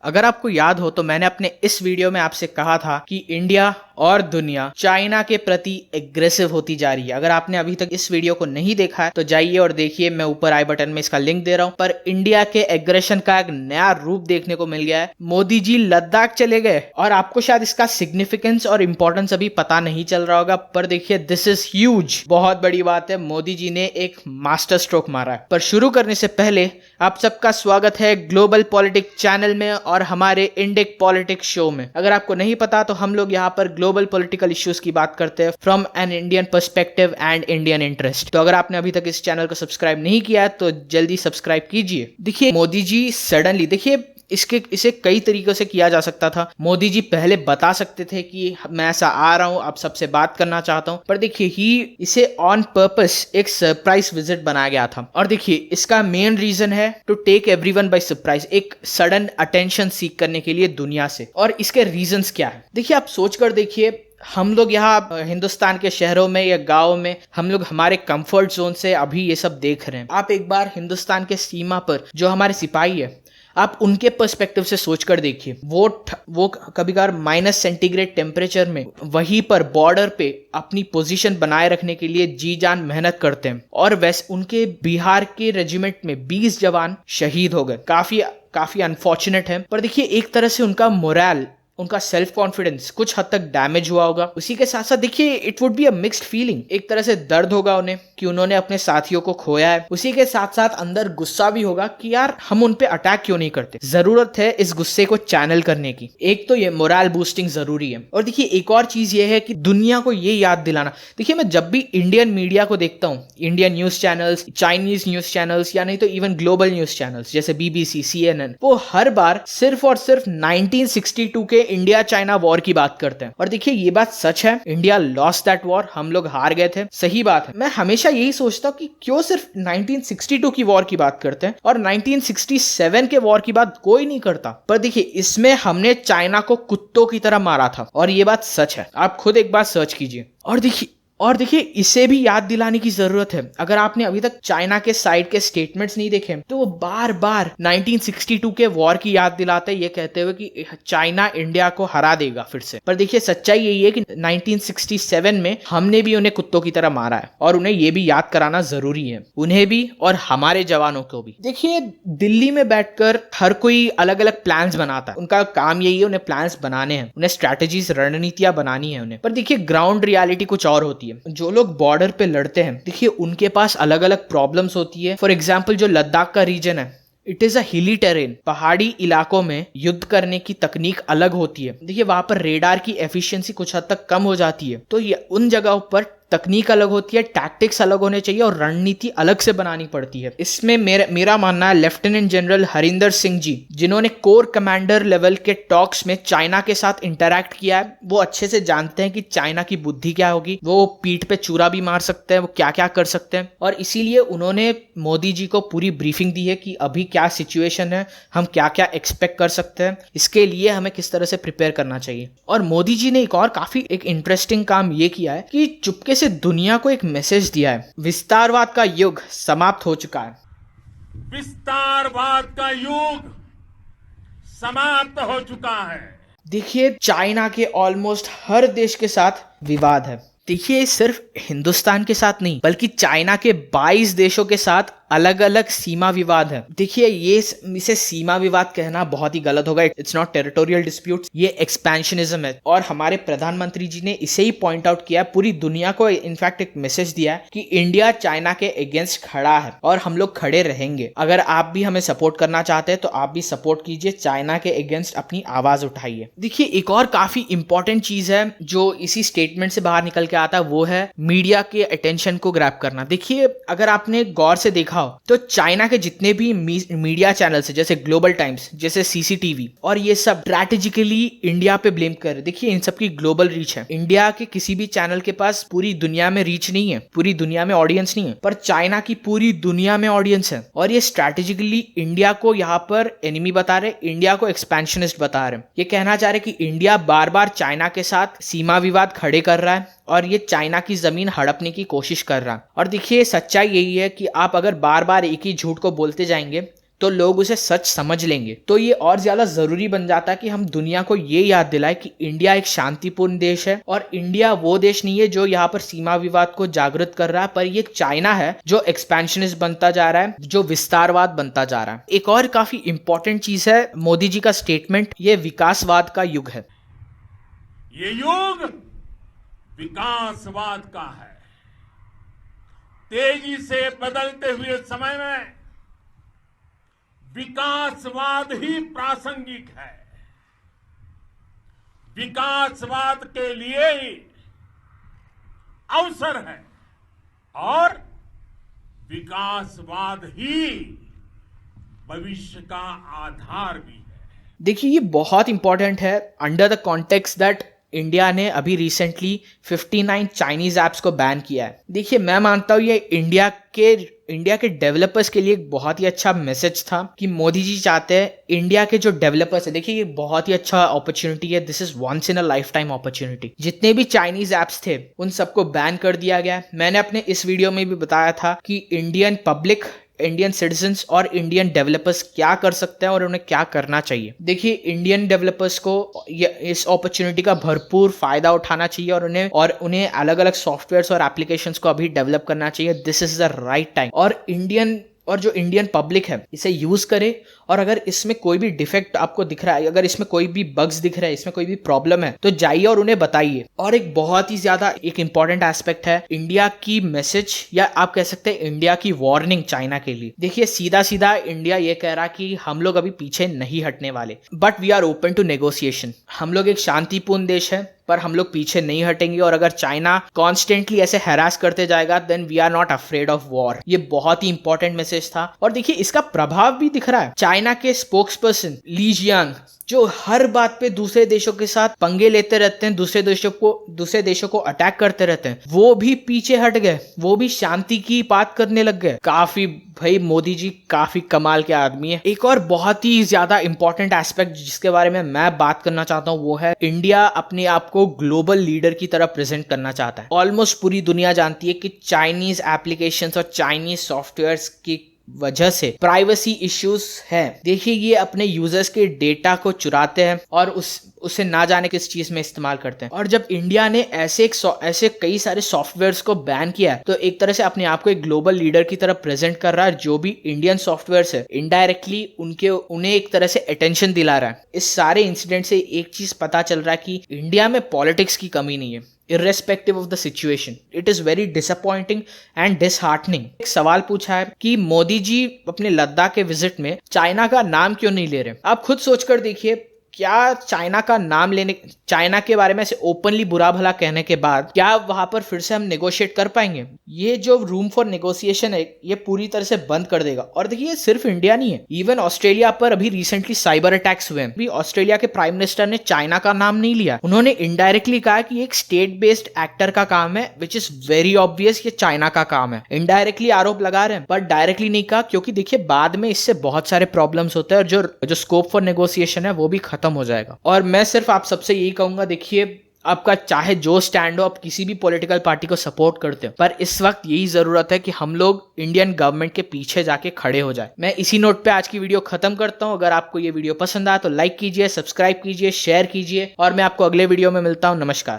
अगर आपको याद हो तो मैंने अपने इस वीडियो में आपसे कहा था कि इंडिया और दुनिया चाइना के प्रति एग्रेसिव होती जा रही है। अगर आपने अभी तक इस वीडियो को नहीं देखा है तो जाइए और देखिए, मैं ऊपर आई बटन में इसका लिंक दे रहा हूं। पर इंडिया के एग्रेशन का एक नया रूप देखने को मिल गया है। मोदी जी लद्दाख चले गए और आपको शायद इसका सिग्निफिकेंस और इंपॉर्टेंस अभी पता नहीं चल रहा होगा, पर देखिए दिस इज ह्यूज, बहुत बड़ी बात है। मोदी जी ने एक मास्टर स्ट्रोक मारा है। पर शुरू करने से पहले आप सबका स्वागत है ग्लोबल पॉलिटिक्स चैनल में और हमारे इंडिक पॉलिटिक्स शो में। अगर आपको नहीं पता तो हम लोग यहाँ पर ग्लोबल पॉलिटिकल इश्यूज की बात करते हैं from an Indian perspective and Indian interest. तो अगर आपने अभी तक इस चैनल को सब्सक्राइब नहीं किया है तो जल्दी सब्सक्राइब कीजिए। देखिए मोदी जी सडनली, देखिए इसे कई तरीकों से किया जा सकता था। मोदी जी पहले बता सकते थे कि मैं ऐसा आ रहा हूं, आप सबसे बात करना चाहता हूं, पर देखिए इसे ऑन पर्पस एक सरप्राइज विजिट बनाया गया था। और देखिए इसका मेन रीजन है to take everyone by surprise, एक सडन अटेंशन सीख करने के लिए दुनिया से। और इसके रीजंस क्या है, देखिए आप सोच कर देखिए, हम लोग यहाँ हिंदुस्तान के शहरों में या गाँव में हम लोग हमारे कंफर्ट जोन से अभी ये सब देख रहे हैं। आप एक बार हिंदुस्तान के सीमा पर जो हमारे सिपाही है, आप उनके पर्सपेक्टिव से सोचकर देखिए। वो कभी कभार -सेंटीग्रेड टेम्परेचर में वहीं पर बॉर्डर पे अपनी पोजीशन बनाए रखने के लिए जी जान मेहनत करते हैं। और वैसे उनके बिहार के रेजिमेंट में 20 जवान शहीद हो गए। काफी अनफॉर्चुनेट है, पर देखिए एक तरह से उनका मोरल, उनका सेल्फ कॉन्फिडेंस कुछ हद तक डैमेज हुआ होगा। उसी के साथ साथ देखिए it would be a mixed feeling, एक तरह से दर्द होगा उन्हें कि उन्होंने अपने साथियों को खोया है। उसी के साथ साथ अंदर गुस्सा भी होगा कि यार हम उन पे अटैक क्यों नहीं करते। जरूरत है इस गुस्से को चैनल करने की। एक तो ये मोरल बूस्टिंग जरूरी है, और देखिए एक और चीज ये है कि दुनिया को ये याद दिलाना। देखिए मैं जब भी इंडियन मीडिया को देखता हूँ, Indian news channels, Chinese news channels, या नहीं तो इवन ग्लोबल न्यूज चैनल्स जैसे BBC, CNN, वो हर बार सिर्फ और सिर्फ 1962 के इंडिया चाइना वॉर की बात करते हैं। और देखिए ये बात सच है, इंडिया लॉस्ट दैट वॉर, हम लोग हार गए थे, सही बात है। मैं हमेशा यही सोचता हूं कि क्यों सिर्फ 1962 की वॉर की बात करते हैं और 1967 के वॉर की बात कोई नहीं करता। पर देखिए इसमें हमने चाइना को कुत्तों की तरह मारा था, और ये बात सच है। आप खुद एक बार सर्च कीजिए। और देखिए इसे भी याद दिलाने की जरूरत है। अगर आपने अभी तक चाइना के साइड के स्टेटमेंट्स नहीं देखे तो वो बार बार 1962 के वॉर की याद दिलाते हैं, ये कहते हुए कि चाइना इंडिया को हरा देगा फिर से। पर देखिए सच्चाई यही है कि 1967 में हमने भी उन्हें कुत्तों की तरह मारा है, और उन्हें ये भी याद कराना जरूरी है, उन्हें भी और हमारे जवानों को भी। देखिए दिल्ली में बैठकर हर कोई अलग अलग प्लान्स बनाता है, उनका काम यही है, उन्हें प्लान्स बनाने हैं, उन्हें स्ट्रैटेजीज, रणनीतियां बनानी है उन्हें। पर देखिए ग्राउंड रियलिटी कुछ और होती है। जो लोग बॉर्डर पे लड़ते हैं, देखिए उनके पास अलग अलग प्रॉब्लम्स होती है। फॉर एग्जांपल जो लद्दाख का रीजन है, इट इज अ हिली टेरेन, पहाड़ी इलाकों में युद्ध करने की तकनीक अलग होती है। देखिए वहां पर रेडार की एफिशिएंसी कुछ हद तक कम हो जाती है, तो ये उन जगहों पर तकनीक अलग होती है, टैक्टिक्स अलग होने चाहिए और रणनीति अलग से बनानी पड़ती है। इसमें मेरा मानना है लेफ्टिनेंट जनरल हरिंदर सिंह जी, जिन्होंने कोर कमांडर लेवल के टॉक्स में चाइना के साथ इंटरैक्ट किया है, वो अच्छे से जानते हैं कि चाइना की बुद्धि क्या होगी। वो पीठ पे चूरा भी मार सकते हैं, वो क्या क्या कर सकते हैं, और इसीलिए उन्होंने मोदी जी को पूरी ब्रीफिंग दी है कि अभी क्या सिचुएशन है, हम क्या क्या एक्सपेक्ट कर सकते हैं, इसके लिए हमें किस तरह से प्रिपेयर करना चाहिए। और मोदी जी ने एक इंटरेस्टिंग काम ये किया है कि चुपके से दुनिया को एक मैसेज दिया है, विस्तारवाद का युग समाप्त हो चुका है। विस्तारवाद का युग समाप्त हो चुका है। देखिए चाइना के ऑलमोस्ट हर देश के साथ विवाद है। देखिए सिर्फ हिंदुस्तान के साथ नहीं, बल्कि चाइना के 22 देशों के साथ अलग अलग सीमा विवाद है। देखिए इसे सीमा विवाद कहना बहुत ही गलत होगा, इट्स नॉट टेरिटोरियल डिस्प्यूट्स, ये एक्सपेंशनिज्म है। और हमारे प्रधानमंत्री जी ने इसे ही पॉइंट आउट किया, पूरी दुनिया को इनफैक्ट एक मैसेज दिया है कि इंडिया चाइना के अगेंस्ट खड़ा है और हम लोग खड़े रहेंगे। अगर आप भी हमें सपोर्ट करना चाहते हैं तो आप भी सपोर्ट कीजिए, चाइना के अगेंस्ट अपनी आवाज उठाइए। देखिए एक और काफी इंपॉर्टेंट चीज है जो इसी स्टेटमेंट से बाहर निकल के आता है, वो है मीडिया के अटेंशन को ग्रैब करना। देखिए अगर आपने गौर से देखा तो चाइना के जितने भी मीडिया चैनल्स है, जैसे ग्लोबल टाइम्स, जैसे CCTV, और ये सब स्ट्रैटेजिकली इंडिया पे ब्लेम कर रहे। देखिए इन सब की ग्लोबल रीच है, इंडिया के किसी भी चैनल के पास पूरी दुनिया में रीच नहीं है, पूरी दुनिया में ऑडियंस नहीं है, पर चाइना की पूरी दुनिया में ऑडियंस है। और ये स्ट्रैटेजिकली इंडिया को यहाँ पर एनिमी बता रहे, इंडिया को एक्सपेंशनिस्ट बता रहे, ये कहना चाह रहे कि इंडिया बार बार चाइना के साथ सीमा विवाद खड़े कर रहा है और ये चाइना की जमीन हड़पने की कोशिश कर रहा है। और देखिए सच्चाई यही है कि आप अगर बार बार एक ही झूठ को बोलते जाएंगे तो लोग उसे सच समझ लेंगे। तो ये और ज्यादा जरूरी बन जाता है कि हम दुनिया को ये याद दिलाए कि इंडिया एक शांतिपूर्ण देश है और इंडिया वो देश नहीं है जो यहाँ पर सीमा विवाद को जागृत कर रहा है, पर ये चाइना है जो एक्सपेंशनिस्ट बनता जा रहा है, जो विस्तारवाद बनता जा रहा है। एक और काफी इंपॉर्टेंट चीज है मोदी जी का स्टेटमेंट, ये विकासवाद का युग है। ये युग विकासवाद का है। तेजी से बदलते हुए समय में विकासवाद ही प्रासंगिक है। विकासवाद के लिए ही अवसर है और विकासवाद ही भविष्य का आधार भी है। देखिए ये बहुत इंपॉर्टेंट है under the context that India ने अभी रिसेंटली 59 चाइनीज ऐप्स को बैन किया है। देखिए मैं मानता हूँ ये इंडिया के डेवलपर्स के लिए एक बहुत ही अच्छा मैसेज था कि मोदी जी चाहते हैं इंडिया के जो डेवलपर्स है, देखिए ये बहुत ही अच्छा अपॉर्चुनिटी है, this is once in a lifetime opportunity. जितने भी चाइनीज ऐप्स थे उन सबको बैन कर दिया गया। मैंने अपने इस वीडियो में भी बताया था कि इंडियन पब्लिक, इंडियन सिटीजन्स और इंडियन डेवलपर्स क्या कर सकते हैं और उन्हें क्या करना चाहिए। देखिए इंडियन डेवलपर्स को इस अपॉर्चुनिटी का भरपूर फायदा उठाना चाहिए और उन्हें अलग अलग सॉफ्टवेयर्स और एप्लीकेशंस को अभी डेवलप करना चाहिए। This is the right time. और जो इंडियन पब्लिक है इसे यूज करे, और अगर इसमें कोई भी डिफेक्ट आपको दिख रहा है, अगर इसमें कोई भी बग्स दिख रहा है, इसमें कोई भी प्रॉब्लम है, तो जाइए और उन्हें बताइए। और एक बहुत ही ज्यादा एक इंपॉर्टेंट एस्पेक्ट है इंडिया की मैसेज, या आप कह सकते हैं इंडिया की वार्निंग चाइना के लिए। देखिए सीधा सीधा इंडिया ये कह रहा कि हम लोग अभी पीछे नहीं हटने वाले, but we are open to negotiation. हम लोग एक शांतिपूर्ण देश है पर हम लोग पीछे नहीं हटेंगे, और अगर चाइना कॉन्स्टेंटली ऐसे हैरास करते जाएगा then we are not afraid of war. ये बहुत ही इंपॉर्टेंट मैसेज था। और देखिए इसका प्रभाव भी दिख रहा है। चाइना के स्पोक्सपर्सन ली जियांग जो हर बात पे दूसरे देशों के साथ पंगे लेते रहते हैं, दूसरे देशों को अटैक करते रहते हैं, वो भी पीछे हट गए, वो भी शांति की बात करने लग गए। काफी भाई मोदी जी काफी कमाल के आदमी है। एक और बहुत ही ज्यादा इंपॉर्टेंट एस्पेक्ट जिसके बारे में मैं बात करना चाहता हूँ वो है इंडिया अपने आप को ग्लोबल लीडर की तरह प्रेजेंट करना चाहता है। ऑलमोस्ट पूरी दुनिया जानती है कि चाइनीज एप्लीकेशंस और चाइनीज सॉफ्टवेयर्स की वजह से प्राइवेसी इश्यूज है। देखिए ये अपने यूजर्स के डेटा को चुराते हैं और उसे ना जाने किस चीज में इस्तेमाल करते हैं। और जब इंडिया ने ऐसे कई सारे सॉफ्टवेयर्स को बैन किया है तो एक तरह से अपने आप को एक ग्लोबल लीडर की तरह प्रेजेंट कर रहा है। जो भी इंडियन सॉफ्टवेयर्स है इनडायरेक्टली उन्हें एक तरह से अटेंशन दिला रहा है। इस सारे इंसिडेंट से एक चीज पता चल रहा है कि इंडिया में पॉलिटिक्स की कमी नहीं है, irrespective of the situation. It is very disappointing and disheartening. एक सवाल पूछा है कि मोदी जी अपने लद्दाख के विजिट में चाइना का नाम क्यों नहीं ले रहे। आप खुद सोचकर देखिए, क्या चाइना के बारे में ऐसे ओपनली बुरा भला कहने के बाद क्या वहां पर फिर से हम नेगोशिएट कर पाएंगे? ये जो रूम फॉर नेगोशिएशन है ये पूरी तरह से बंद कर देगा। और देखिए सिर्फ इंडिया नहीं है, इवन ऑस्ट्रेलिया पर अभी रिसेंटली साइबर अटैक्स हुए हैं। अभी ऑस्ट्रेलिया के प्राइम मिनिस्टर ने चाइना का नाम नहीं लिया, उन्होंने इनडायरेक्टली कहा कि एक स्टेट बेस्ड एक्टर का काम है, विच इज वेरी ऑब्वियस ये चाइना का काम है। इनडायरेक्टली आरोप लगा रहे हैं बट डायरेक्टली नहीं कहा, क्योंकि देखिए बाद में इससे बहुत सारे प्रॉब्लम्स होते हैं और जो स्कोप फॉर नेगोशिएशन है वो भी खत्म हो जाएगा। और मैं सिर्फ आप सबसे यही कहूंगा, देखिए आपका चाहे जो स्टैंड हो, आप किसी भी पॉलिटिकल पार्टी को सपोर्ट करते हो, पर इस वक्त यही जरूरत है कि हम लोग इंडियन गवर्नमेंट के पीछे जाके खड़े हो जाए। मैं इसी नोट पे आज की वीडियो खत्म करता हूं। अगर आपको ये वीडियो पसंद आया तो लाइक कीजिए, सब्सक्राइब कीजिए, शेयर कीजिए, और मैं आपको अगले वीडियो में मिलता हूं। नमस्कार।